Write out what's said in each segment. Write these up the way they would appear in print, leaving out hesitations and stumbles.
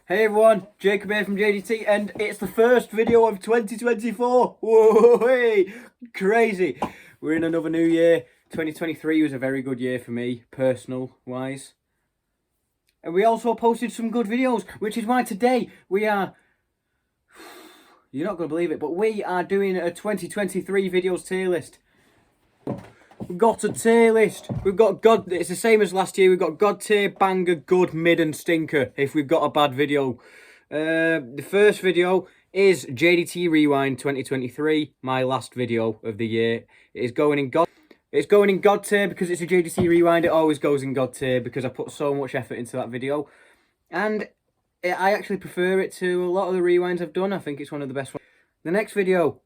Hey everyone, Jacob here from J.D.T, and it's the first video of 2024. Whoa, hey, crazy. We're in another new year. 2023 was a very good year for me, personal-wise. And we also posted some good videos, which is why today we are... You're not going to believe it, but we are doing a 2023 videos tier list. We've got a tier list. We've got God. It's the same as last year. We've got God tier, banger, good, mid, and stinker. If we've got a bad video, the first video is J.D.T Rewind 2023. My last video of the year. It is going in God. It's going in God tier because it's a J.D.T Rewind. It always goes in God tier because I put so much effort into that video, and I actually prefer it to a lot of the rewinds I've done. I think it's one of the best ones. The next video.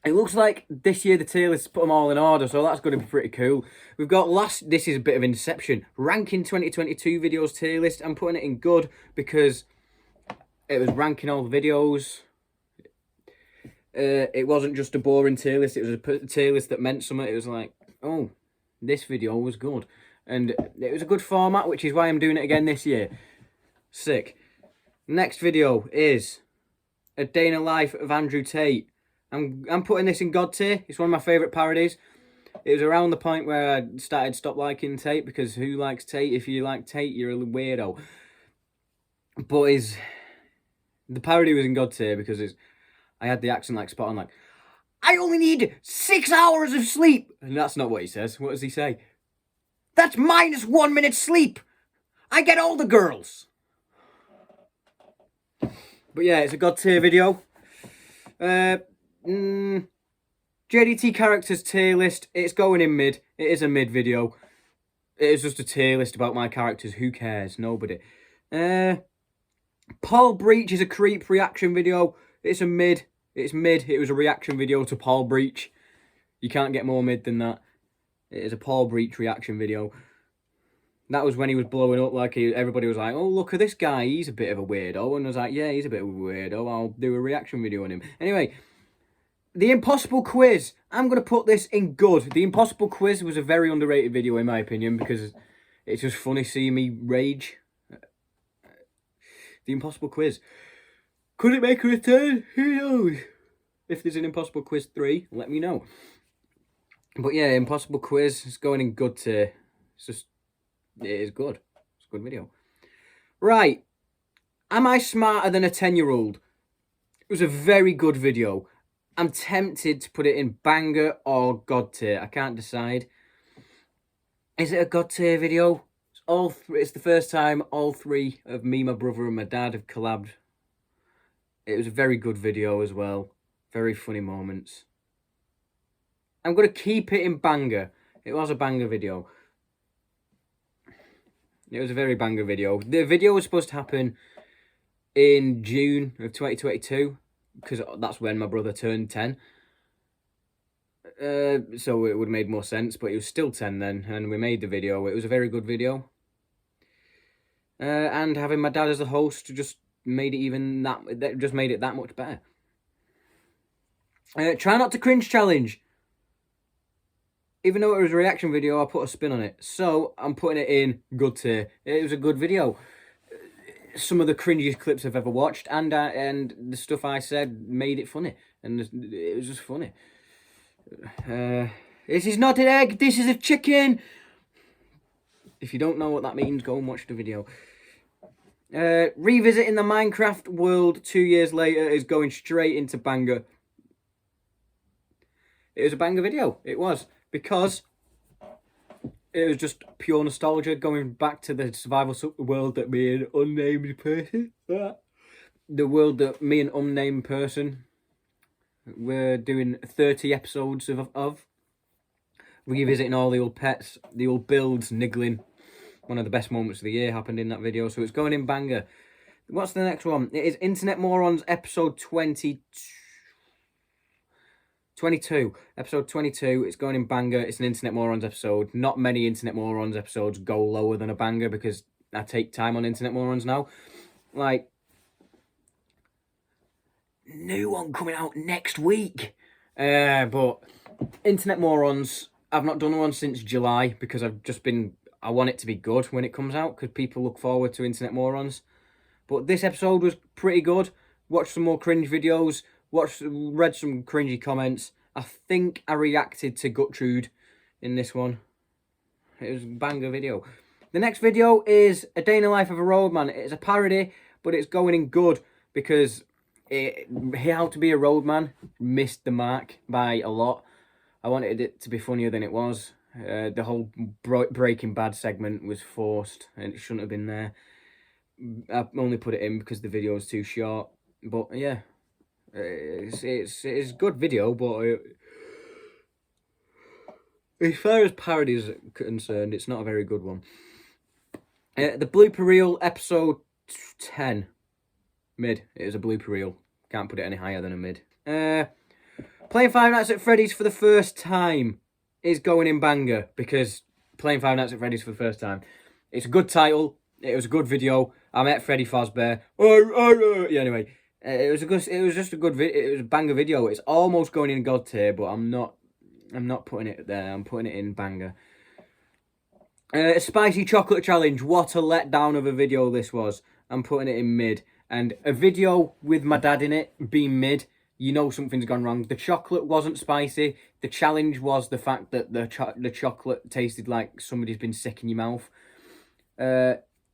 It looks like this year the tier list put them all in order, so that's going to be pretty cool. We've got this is a bit of Inception. Ranking 2022 videos tier list. I'm putting it in good because it was ranking all the videos. It wasn't just a boring tier list. It was a tier list that meant something. It was like, oh, this video was good. And it was a good format, which is why I'm doing it again this year. Sick. Next video is A Day in the Life of Andrew Tate. I'm putting this in God tier. It's one of my favourite parodies. It was around the point where I started stop liking Tate, because who likes Tate? If you like Tate, you're a weirdo. But the parody was in God tier because I had the accent like spot on, like, I only need 6 hours of sleep. And that's not what he says. What does he say? That's minus 1 minute sleep. I get all the girls. But yeah, it's a God tier video. J.D.T characters tier list. It's going in mid. It is a mid video. It is just a tier list about my characters. Who cares? Nobody. Paul Breach is a creep reaction video. It's a mid. It's mid. It was a reaction video to Paul Breach. You can't get more mid than that. It is a Paul Breach reaction video. That was when he was blowing up, like everybody was like, oh, look at this guy, he's a bit of a weirdo. And I was like, yeah, he's a bit of a weirdo, I'll do a reaction video on him. Anyway, the Impossible Quiz. I'm going to put this in good. The Impossible Quiz was a very underrated video, in my opinion, because it's just funny seeing me rage. The Impossible Quiz. Could it make a return? Who knows? If there's an Impossible Quiz 3, let me know. But yeah, Impossible Quiz is going in good tier. It's just... It is good. It's a good video. Right. Am I smarter than a 10-year-old? It was a very good video. I'm tempted to put it in banger or God tier. I can't decide. Is it a God tier video? It's the first time all three of me, my brother, and my dad have collabed. It was a very good video as well. Very funny moments. I'm going to keep it in banger. It was a banger video. It was a very banger video. The video was supposed to happen in June of 2022, because that's when my brother turned 10. So it would have made more sense, but he was still 10 then, and we made the video. It was a very good video. And having my dad as the host just made it that much better. Try not to cringe challenge. Even though it was a reaction video, I put a spin on it. So, I'm putting it in good tier. It was a good video. Some of the cringiest clips I've ever watched. And the stuff I said made it funny. And it was just funny. This is not an egg. This is a chicken. If you don't know what that means, go and watch the video. Revisiting the Minecraft world 2 years later is going straight into banger. It was a banger video. It was. Because it was just pure nostalgia, going back to the survival world that me and unnamed person... The world that me and unnamed person were doing 30 episodes of. Revisiting all the old pets, the old builds, niggling. One of the best moments of the year happened in that video, so it's going in banger. What's the next one? It is Internet Morons episode 22. Episode 22, it's going in banger. It's an Internet Morons episode. Not many Internet Morons episodes go lower than a banger because I take time on Internet Morons now. Like, new one coming out next week. But Internet Morons, I've not done one since July because I want it to be good when it comes out because people look forward to Internet Morons. But this episode was pretty good. Watched some more cringe videos. Read some cringy comments. I think I reacted to Gertrude in this one. It was a banger video. The next video is A Day in the Life of a Roadman. It's a parody, but it's going in good because How to Be a Roadman missed the mark by a lot. I wanted it to be funnier than it was. The whole Breaking Bad segment was forced and it shouldn't have been there. I only put it in because the video was too short. But yeah, it's a good video, but as far as parodies are concerned, it's not a very good one. The blooper reel, episode 10. Mid. It is a blooper reel. Can't put it any higher than a mid. Playing Five Nights at Freddy's for the first time is going in banger because playing Five Nights at Freddy's for the first time. It's a good title. It was a good video. I met Freddy Fazbear. Yeah, anyway, it was just a good video. It was a banger video. It's almost going in God tier, but I'm not putting it there. I'm putting it in banger. Spicy chocolate challenge. What a letdown of a video this was. I'm putting it in mid. And a video with my dad in it being mid, you know something's gone wrong. The chocolate wasn't spicy. The challenge was the fact that the chocolate tasted like somebody's been sick in your mouth.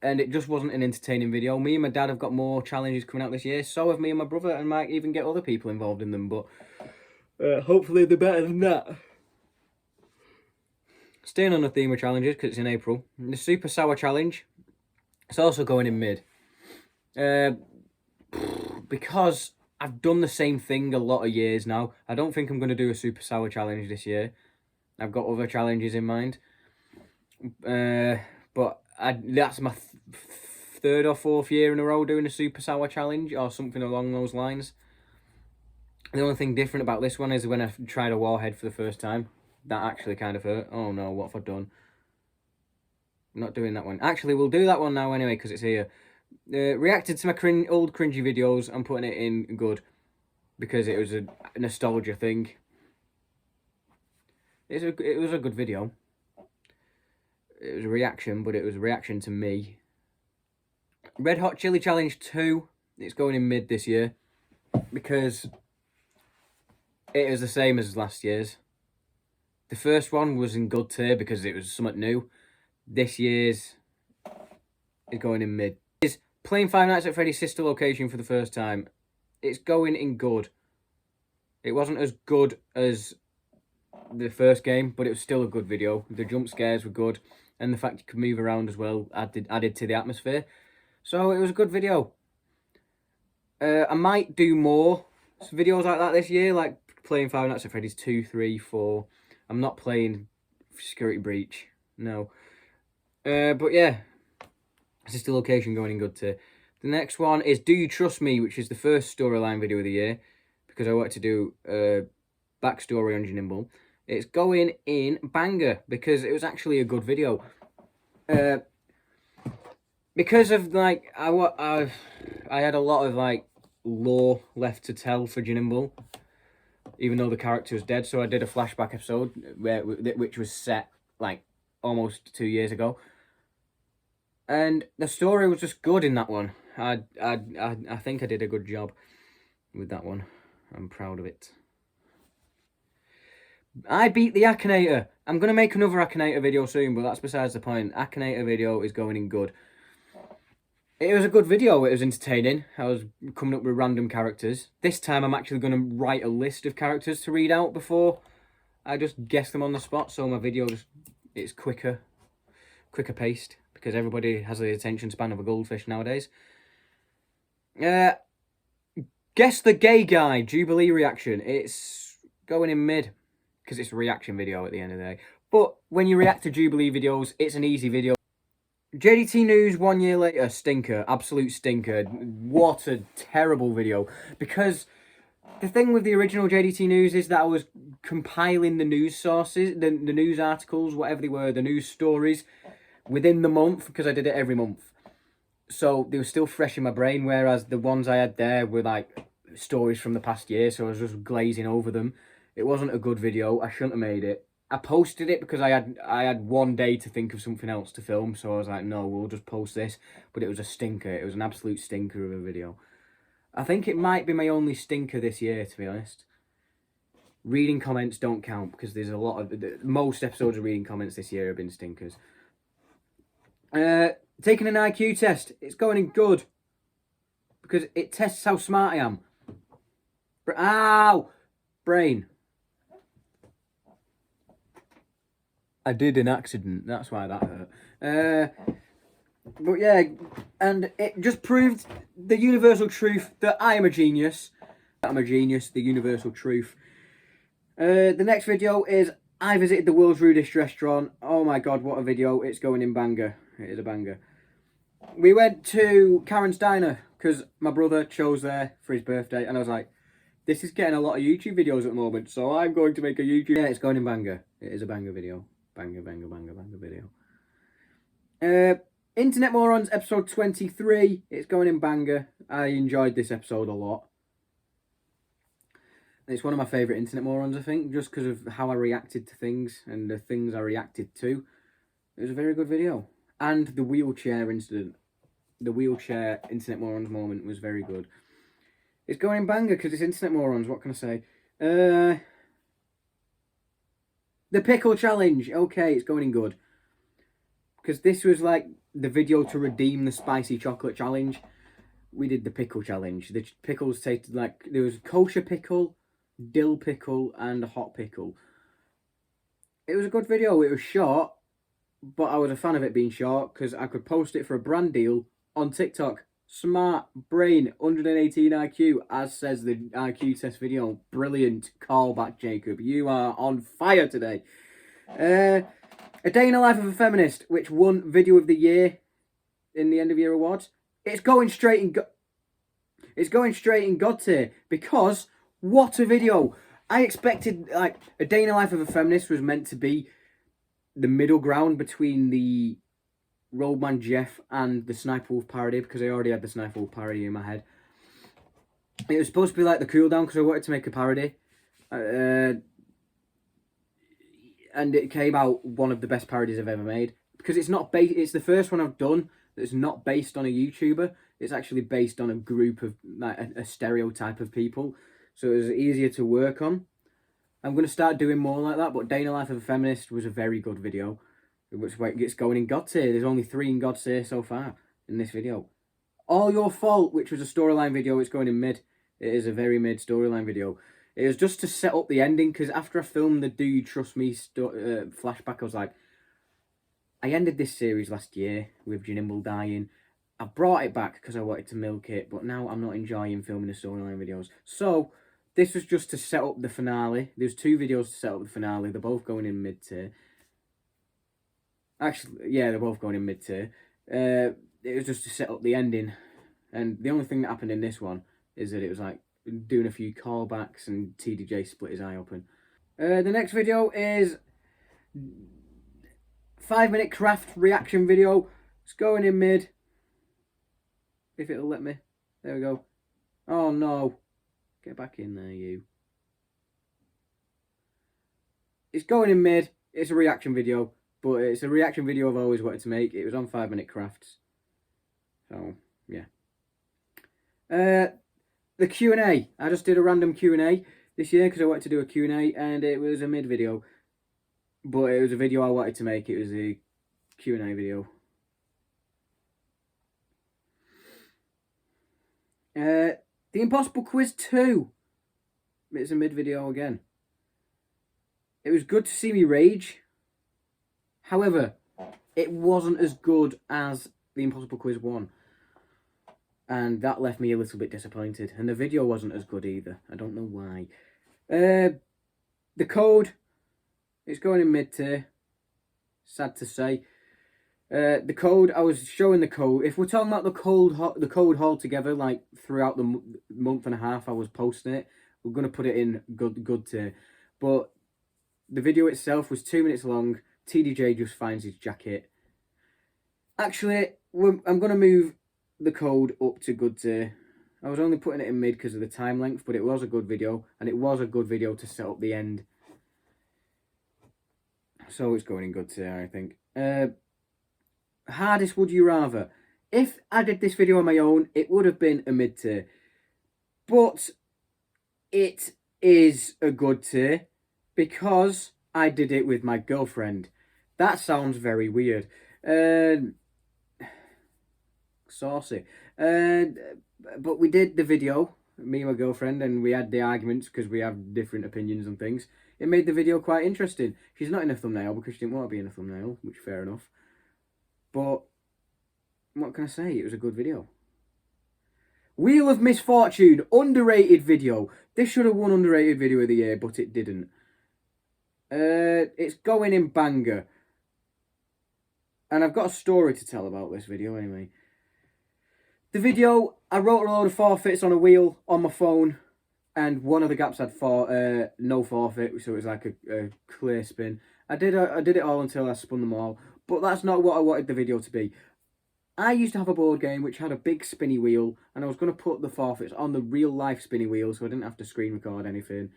And it just wasn't an entertaining video. Me and my dad have got more challenges coming out this year. So have me and my brother, and might even get other people involved in them. But hopefully they're better than that. Staying on the theme of challenges, because it's in April. The Super Sour Challenge. It's also going in mid. Because I've done the same thing a lot of years now. I don't think I'm going to do a Super Sour Challenge this year. I've got other challenges in mind. But that's my third or fourth year in a row doing a Super Sour Challenge or something along those lines. The only thing different about this one is when I tried a Warhead for the first time. That actually kind of hurt. Oh no, what have I done? I'm not doing that one. Actually, we'll do that one now anyway because it's here. Reacted to my old cringy videos. I'm putting it in good because it was a nostalgia thing. It was a good video. It was a reaction, but it was a reaction to me. Red Hot Chili Challenge 2. It's going in mid this year because it was the same as last year's. The first one was in good tier because it was something new. This year's is going in mid. It's playing Five Nights at Freddy's sister location for the first time. It's going in good. It wasn't as good as the first game, but it was still a good video. The jump scares were good, and the fact you could move around as well added to the atmosphere. So it was a good video. I might do more videos like that this year, like playing Five Nights at Freddy's 2, 3, 4. I'm not playing Security Breach, no. But yeah, sister location going in good too. The next one is Do You Trust Me, which is the first storyline video of the year, because I wanted to do a backstory on Nimble. It's going in banger, because it was actually a good video. Because of, like, I had a lot of, like, lore left to tell for Nimble, even though the character was dead, so I did a flashback episode, which was set, like, almost 2 years ago. And the story was just good in that one. I think I did a good job with that one. I'm proud of it. I beat the Akinator. I'm going to make another Akinator video soon, but that's besides the point. Akinator video is going in good. It was a good video. It was entertaining. I was coming up with random characters. This time I'm actually going to write a list of characters to read out before I just guess them on the spot. So my video it's quicker paced, because everybody has the attention span of a goldfish nowadays. Guess the gay guy, Jubilee reaction. It's going in mid, because it's a reaction video at the end of the day. But when you react to Jubilee videos, it's an easy video. J.D.T news 1 year later, stinker, absolute stinker. What a terrible video. Because the thing with the original J.D.T news is that I was compiling the news sources, the news articles, whatever they were, the news stories, within the month, because I did it every month. So they were still fresh in my brain, whereas the ones I had there were like stories from the past year, so I was just glazing over them. It wasn't a good video. I shouldn't have made it. I posted it because I had one day to think of something else to film, so I was like, no, we'll just post this. But it was a stinker. It was an absolute stinker of a video. I think it might be my only stinker this year, to be honest. Reading comments don't count because there's a lot of... Most episodes of reading comments this year have been stinkers. Taking an IQ test. It's going in good. Because it tests how smart I am. Ow! Brain. I did an accident. That's why that hurt. But yeah, and it just proved the universal truth that I am a genius. I'm a genius, the universal truth. The next video is I visited the world's rudest restaurant. Oh my god, what a video. It's going in banger. It is a banger. We went to Karen's Diner because my brother chose there for his birthday. And I was like, this is getting a lot of YouTube videos at the moment, so I'm going to make a YouTube... Yeah, it's going in banger. It is a banger video. Banger, banger, banger, banger video. Internet Morons, episode 23. It's going in banger. I enjoyed this episode a lot. It's one of my favourite Internet Morons, I think, just because of how I reacted to things and the things I reacted to. It was a very good video. And the wheelchair incident. The wheelchair Internet Morons moment was very good. It's going in banger because it's Internet Morons. What can I say? The pickle challenge. Okay, it's going in good. Because this was like the video to redeem the spicy chocolate challenge. We did the pickle challenge. The pickles tasted like... There was kosher pickle, dill pickle, and a hot pickle. It was a good video. It was short, but I was a fan of it being short because I could post it for a brand deal on TikTok. Smart brain, 118 IQ, as says the IQ test video. Brilliant callback, Jacob. You are on fire today. A Day in the Life of a Feminist, which won Video of the Year in the End of Year Awards. It's going straight in God tier because what a video! I expected like A Day in the Life of a Feminist was meant to be the middle ground between the Roadman Jeff and the Sniper Wolf parody because I already had the Sniper Wolf parody in my head. It was supposed to be like the cool down because I wanted to make a parody. And it came out one of the best parodies I've ever made because it's not based. It's the first one I've done that's not based on a YouTuber. It's actually based on a group of like a stereotype of people, so it was easier to work on. I'm going to start doing more like that. But Day in the Life of a Feminist was a very good video, which gets going in God tier. There's only 3 in God tier so far in this video. All Your Fault, which was a storyline video, it's going in mid. It is a very mid storyline video. It was just to set up the ending, because after I filmed the Do You Trust Me flashback, I was like, I ended this series last year with Janimble dying. I brought it back because I wanted to milk it, but now I'm not enjoying filming the storyline videos. So, this was just to set up the finale. There's 2 videos to set up the finale. They're both going in mid-tier. Actually, yeah, they're both going in mid-tier. It was just to set up the ending. And the only thing that happened in this one is that it was like, doing a few callbacks and TDJ split his eye open. The next video is 5-minute craft reaction video. It's going in mid. If it'll let me. There we go. Oh no. Get back in there, you. It's going in mid. It's a reaction video. But it's a reaction video I've always wanted to make. It was on 5-minute crafts. So, yeah. The Q&A. I just did a random Q&A this year because I wanted to do a Q&A and it was a mid video. But it was a video I wanted to make. It was a Q&A video. The Impossible Quiz 2. It's a mid video again. It was good to see me rage. However, it wasn't as good as the Impossible Quiz 1. And that left me a little bit disappointed. And the video wasn't as good either. I don't know why. The code is going in mid-tier. Sad to say. The code, I was showing the code. If we're talking about the code haul together, like throughout the month and a half I was posting it, we're going to put it in good tier. But the video itself was 2 minutes long. TDJ just finds his jacket. Actually, I'm going to move the code up to good tier. I was only putting it in mid because of the time length, but it was a good video, and it was a good video to set up the end. So it's going in good today, I think. Hardest would you rather? If I did this video on my own, it would have been a mid tier. But it is a good tier because I did it with my girlfriend. That sounds very weird. Saucy. But we did the video, me and my girlfriend, and we had the arguments because we have different opinions on things. It made the video quite interesting. She's not in a thumbnail because she didn't want to be in a thumbnail, which fair enough. But what can I say? It was a good video. Wheel of Misfortune, underrated video. This should have won underrated video of the year, but it didn't. It's going in banger. And I've got a story to tell about this video anyway. The video, I wrote a load of forfeits on a wheel on my phone, and one of the gaps had no forfeit, so it was like a clear spin. I did it all until I spun them all, but that's not what I wanted the video to be. I used to have a board game which had a big spinny wheel, and I was going to put the forfeits on the real life spinny wheel, so I didn't have to screen record anything.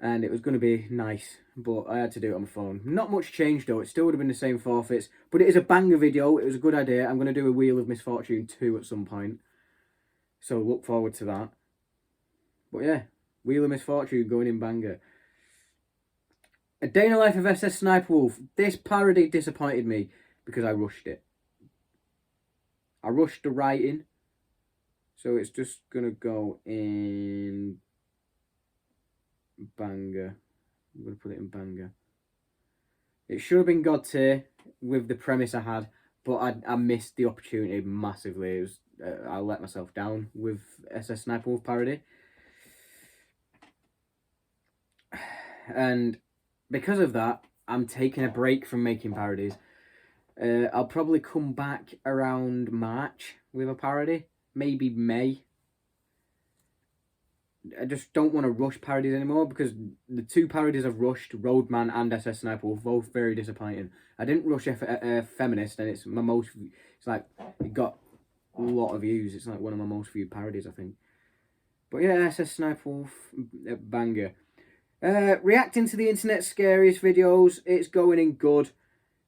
And it was going to be nice, but I had to do it on my phone. Not much changed though, it still would have been the same forfeits, but it is a banger video, it was a good idea. I'm going to do a Wheel of Misfortune 2 at some point, so look forward to that. But yeah, Wheel of Misfortune going in banger. A Day in the Life of SS Sniper Wolf. This parody disappointed me because I rushed it. I rushed the writing, so it's just going to go in banger. I'm going to put it in banger. It should have been God tier with the premise I had, but I missed the opportunity massively. It was, I let myself down with SS Sniper Wolf parody. And because of that, I'm taking a break from making parodies. I'll probably come back around March with a parody. Maybe May. I just don't want to rush parodies anymore because the two parodies I've rushed, Roadman and SS Sniper, were both very disappointing. I didn't rush Feminist, and it's my most. It's like it got a lot of views. It's like one of my most viewed parodies, I think. But yeah, SS Sniper Wolf, banger. Reacting to the internet's scariest videos, it's going in good.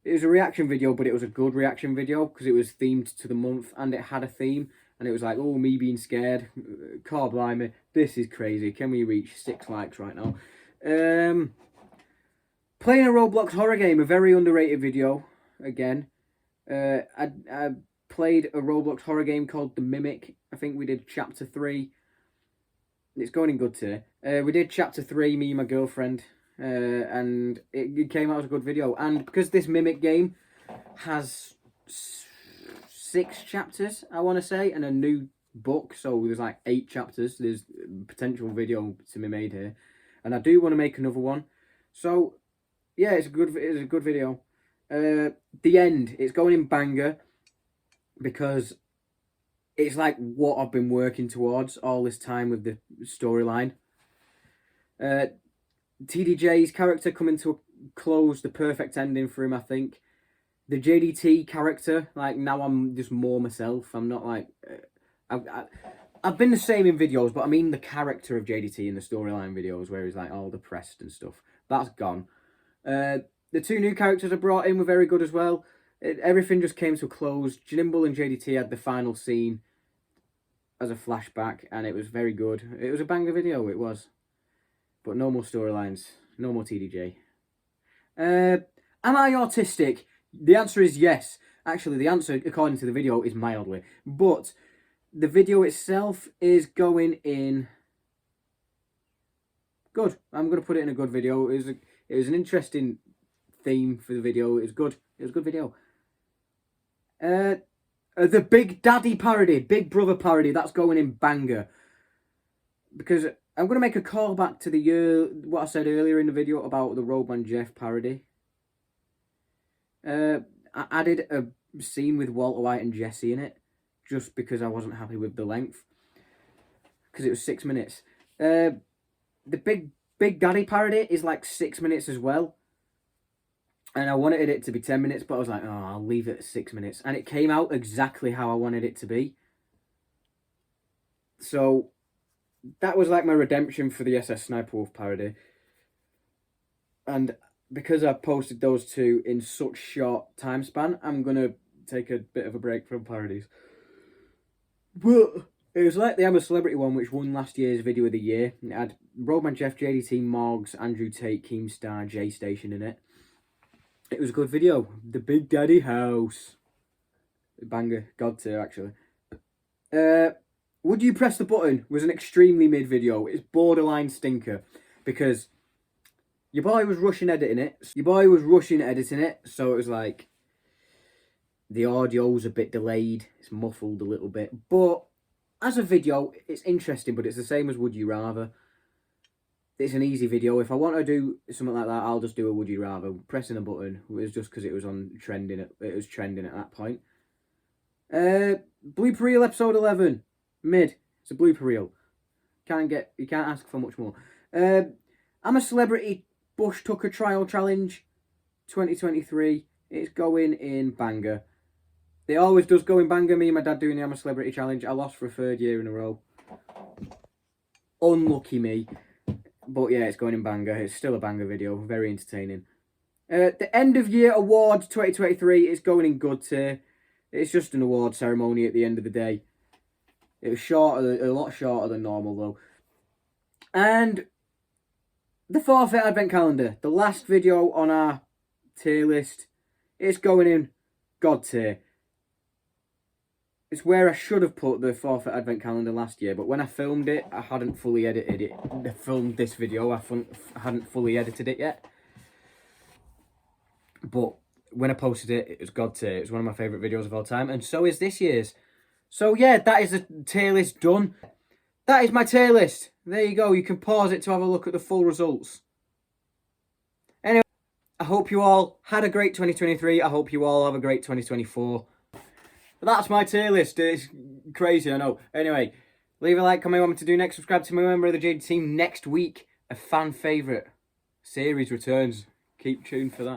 It was a reaction video, but it was a good reaction video because it was themed to the month and it had a theme. And it was like, oh, me being scared. Car blimey, this is crazy. Can we reach 6 likes right now? Playing a Roblox horror game, a very underrated video. Again, I played a Roblox horror game called The Mimic. I think we did chapter 3. It's going in good today. We did chapter 3, me and my girlfriend. And it came out as a good video. And because this Mimic game has 6 chapters, I want to say, and a new book, so there's like 8 chapters. There's potential video to be made here, and I do want to make another one. So yeah, it's a good video. The end, it's going in banger because it's like what I've been working towards all this time with the storyline. TDJ's character coming to a close, the perfect ending for him, I think. The J.D.T character, like, now I'm just more myself. I'm not like... I've been the same in videos, but I mean the character of J.D.T in the storyline videos where he's, like, all depressed and stuff. That's gone. The 2 new characters I brought in were very good as well. Everything just came to a close. Jinimble and J.D.T had the final scene as a flashback, and it was very good. It was a banger video, it was. But no more storylines. No more TDJ. Am I autistic? The answer is yes. Actually, the answer, according to the video, is mildly. But the video itself is going in good. I'm going to put it in a good video. It was an interesting theme for the video. It was good. It was a good video. The Big Daddy parody, Big Brother parody, that's going in banger. Because I'm going to make a call back to what I said earlier in the video about the Roadman Jeff parody. I added a scene with Walter White and Jesse in it, just because I wasn't happy with the length, because it was 6 minutes. The Big Daddy parody is like 6 minutes as well, and I wanted it to be 10 minutes, but I was like, oh, I'll leave it at 6 minutes, and it came out exactly how I wanted it to be. So that was like my redemption for the SS Sniper Wolf parody. And because I posted those two in such short time span, I'm going to take a bit of a break from parodies. But it was like the I'm a Celebrity one, which won last year's Video of the Year. It had Roadman Jeff, J.D.T, Morgs, Andrew Tate, Keemstar, J Station in it. It was a good video. The Big Daddy House. Banger. God tier, actually. Would You Press the Button was an extremely mid video. It's borderline stinker. Because your boy was rushing editing it. So it was like the audio's a bit delayed. It's muffled a little bit. But as a video, it's interesting, but it's the same as Would You Rather. It's an easy video. If I want to do something like that, I'll just do a Would You Rather. Pressing a button was just because it was trending. It was trending at that point. Blooper reel episode 11. Mid. It's a blooper reel. You can't ask for much more. I'm a Celebrity Bush Tucker Trial Challenge 2023. It's going in banger. It always does go in banger. Me and my dad doing the I'm a Celebrity Challenge. I lost for a 3rd year in a row. Unlucky me. But yeah, it's going in banger. It's still a banger video. Very entertaining. The End of Year Awards 2023 is going in good tier. It's just an award ceremony at the end of the day. It was a lot shorter than normal though. And the Forfeit Advent Calendar, the last video on our tier list, it's going in God tier. It's where I should have put the Forfeit Advent Calendar last year, but when I filmed it, I hadn't fully edited it. I filmed this video, I hadn't fully edited it yet. But when I posted it, it was God tier. It's one of my favourite videos of all time, and so is this year's. So yeah, that is the tier list done. That is my tier list. There you go. You can pause it to have a look at the full results. Anyway, I hope you all had a great 2023. I hope you all have a great 2024. That's my tier list. It's crazy, I know. Anyway, leave a like, comment what I want me to do next. Subscribe to my member of the J.D.T team next week. A fan favourite series returns. Keep tuned for that.